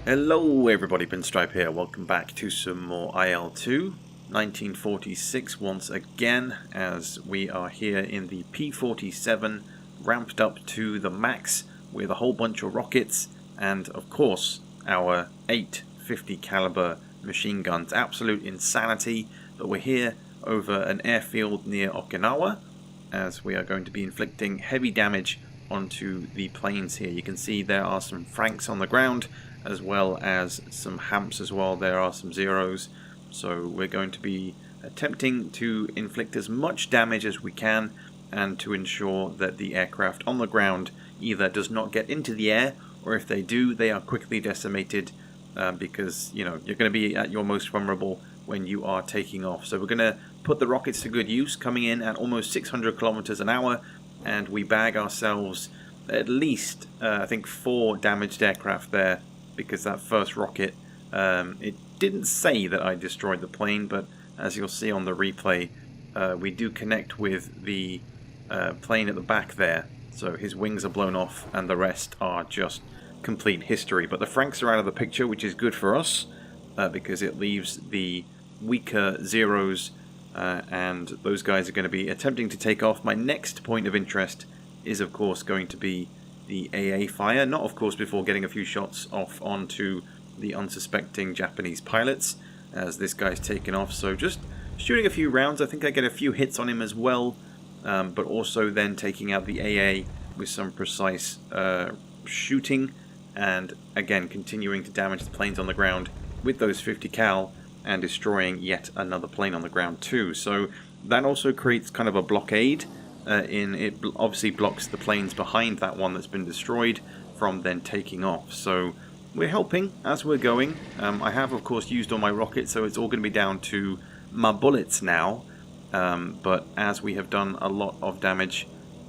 Hello everybody, Pinstripe here. Welcome back to some more IL-2, 1946 once again, as we are here in the P-47, ramped up to the max with a whole bunch of rockets and of course our 850 caliber machine guns. Absolute insanity, but we're here over an airfield near Okinawa, as we are going to be inflicting heavy damage onto the planes here. You can see there are some Franks on the ground, as well as some Hamps as well. There are some Zeros, so we're going to be attempting to inflict as much damage as we can and to ensure that the aircraft on the ground either does not get into the air, or if they do, they are quickly decimated, because you're going to be at your most vulnerable when you are taking off. So we're going to put the rockets to good use, coming in at almost 600 kilometers an hour, and we bag ourselves at least I think 4 damaged aircraft there, because that first rocket, it didn't say that I destroyed the plane, but as you'll see on the replay, we do connect with the plane at the back there, so his wings are blown off and the rest are just complete history. But the Franks are out of the picture, which is good for us, because it leaves the weaker Zeros, and those guys are going to be attempting to take off. My next point of interest is of course going to be the AA fire, not of course before getting a few shots off onto the unsuspecting Japanese pilots as this guy's taken off. So just shooting a few rounds. I think I get a few hits on him as well, but also then taking out the AA with some precise shooting, and again continuing to damage the planes on the ground with those 50 cal and destroying yet another plane on the ground too. So that also creates kind of a blockade. It obviously blocks the planes behind that one that's been destroyed from then taking off. So we're helping as we're going. I have of course used all my rockets, so it's all going to be down to my bullets now. But as we have done a lot of damage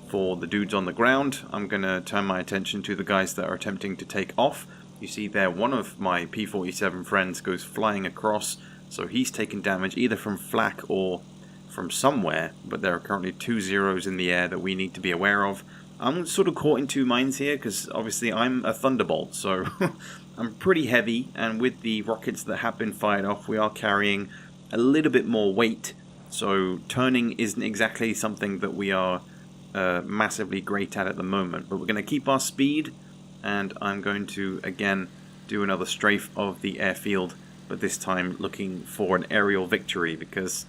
for the dudes on the ground, I'm going to turn my attention to the guys that are attempting to take off. You see there, one of my P-47 friends goes flying across, so he's taken damage either from flak or from somewhere, but there are currently 2 Zeros in the air that we need to be aware of. I'm sort of caught in two minds here, because obviously I'm a Thunderbolt, so I'm pretty heavy, and with the rockets that have been fired off, we are carrying a little bit more weight, so turning isn't exactly something that we are massively great at the moment. But we're going to keep our speed, and I'm going to again do another strafe of the airfield, but this time looking for an aerial victory, because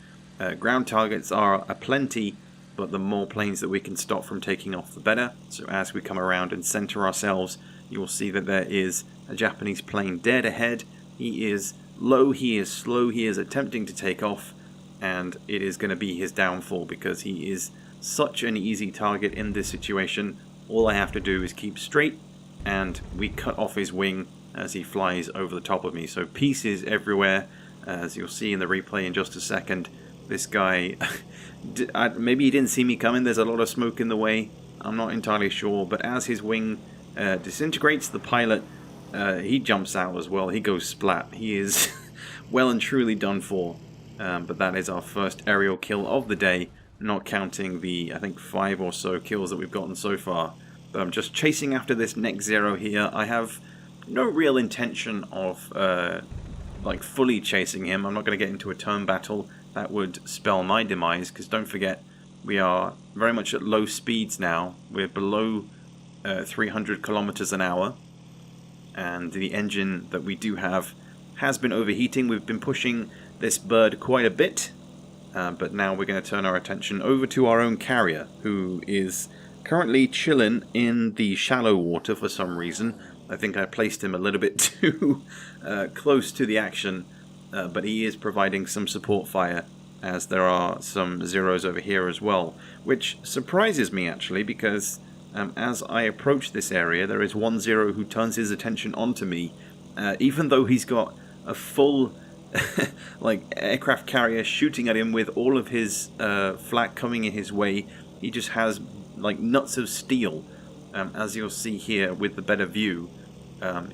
ground targets are aplenty, but the more planes that we can stop from taking off, the better. So as we come around and center ourselves, you will see that there is a Japanese plane dead ahead. He is low, he is slow, he is attempting to take off, and it is going to be his downfall, because he is such an easy target in this situation. All I have to do is keep straight, and we cut off his wing as he flies over the top of me. So pieces everywhere, as you'll see in the replay in just a second. This guy, maybe he didn't see me coming. There's a lot of smoke in the way. I'm not entirely sure. But as his wing disintegrates, the pilot, he jumps out as well. He goes splat. He is well and truly done for. But that is our first aerial kill of the day, not counting the, I think, 5 or so kills that we've gotten so far. But I'm just chasing after this next Zero here. I have no real intention of like fully chasing him. I'm not going to get into a turn battle. That would spell my demise, because don't forget, we are very much at low speeds now. We're below 300 kilometers an hour, and the engine that we do have has been overheating. We've been pushing this bird quite a bit, but now we're going to turn our attention over to our own carrier, who is currently chilling in the shallow water for some reason. I think I placed him a little bit too close to the action. But he is providing some support fire, as there are some Zeros over here as well, which surprises me actually, because as I approach this area, there is one Zero who turns his attention onto me, even though he's got a full like aircraft carrier shooting at him with all of his flak coming in his way. He just has like nuts of steel, as you'll see here with the better view.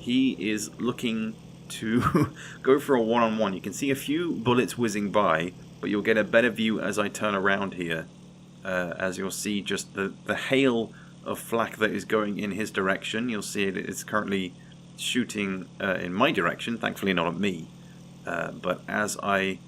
He is looking to go for a one-on-one. You can see a few bullets whizzing by, but you'll get a better view as I turn around here, as you'll see just the hail of flak that is going in his direction. You'll see it is currently shooting in my direction, thankfully not at me. But as I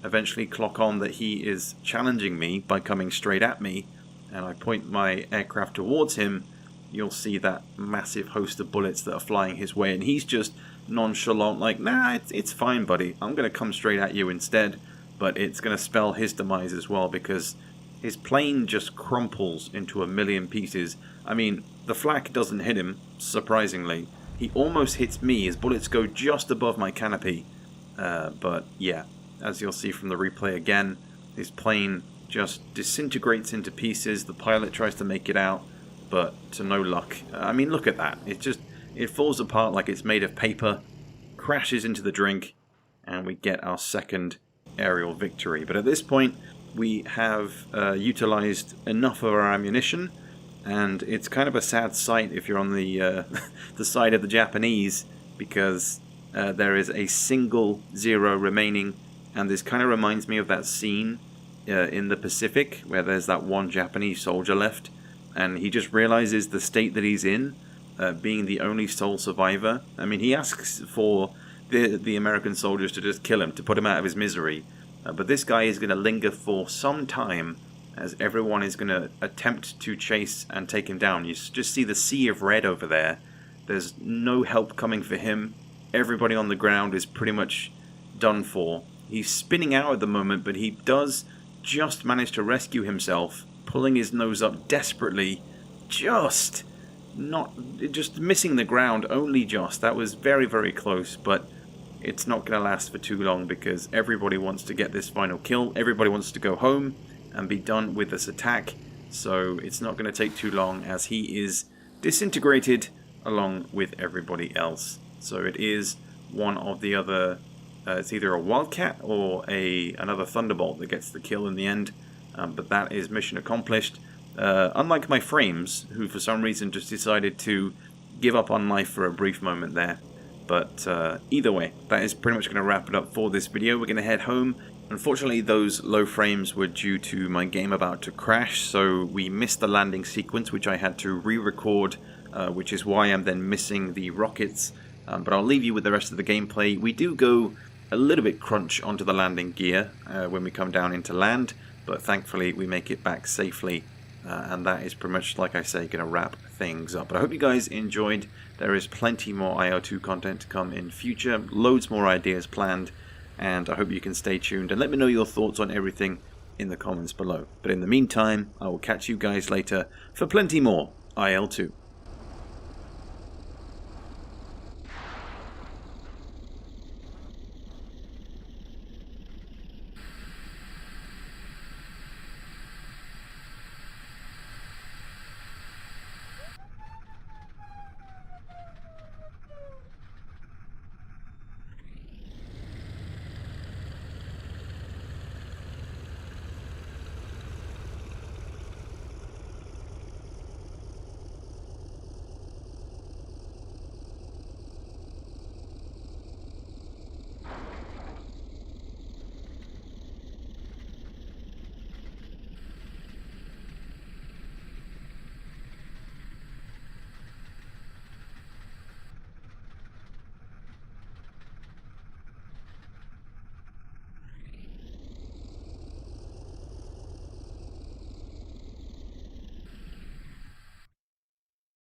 eventually clock on that he is challenging me by coming straight at me, and I point my aircraft towards him, you'll see that massive host of bullets that are flying his way, and he's just nonchalant, like, nah, it's fine, buddy. I'm going to come straight at you instead, but it's going to spell his demise as well, because his plane just crumples into a million pieces. I mean, the flak doesn't hit him, surprisingly. He almost hits me. His bullets go just above my canopy. But yeah, as you'll see from the replay again, his plane just disintegrates into pieces. The pilot tries to make it out, but to no luck. I mean, look at that. It falls apart like it's made of paper, crashes into the drink, and we get our second aerial victory. But at this point, we have utilized enough of our ammunition, and it's kind of a sad sight if you're on the the side of the Japanese, because there is a single zero remaining, and this kind of reminds me of that scene in the Pacific where there's that one Japanese soldier left, and he just realizes the state that he's in, being the only sole survivor. I mean, he asks for the American soldiers to just kill him, to put him out of his misery, but this guy is going to linger for some time, as everyone is going to attempt to chase and take him down. You just see the sea of red over there. There's no help coming for him. Everybody on the ground is pretty much done for. He's spinning out at the moment, but he does just manage to rescue himself, pulling his nose up desperately, just missing the ground, only just. That was very, very close, but it's not going to last for too long, because everybody wants to get this final kill. Everybody wants to go home and be done with this attack, so it's not going to take too long, as he is disintegrated along with everybody else. So it is one of the other, it's either a Wildcat or another Thunderbolt that gets the kill in the end, but that is mission accomplished. Unlike my frames, who for some reason just decided to give up on life for a brief moment there. But either way, that is pretty much going to wrap it up for this video. We're going to head home. Unfortunately, those low frames were due to my game about to crash, so we missed the landing sequence, which I had to re-record, which is why I'm then missing the rockets. But I'll leave you with the rest of the gameplay. We do go a little bit crunch onto the landing gear when we come down into land, but thankfully we make it back safely, and that is pretty much, like I say, going to wrap things up. But I hope you guys enjoyed. There is plenty more IL-2 content to come in future, loads more ideas planned, and I hope you can stay tuned and let me know your thoughts on everything in the comments below. But in the meantime, I will catch you guys later for plenty more IL-2.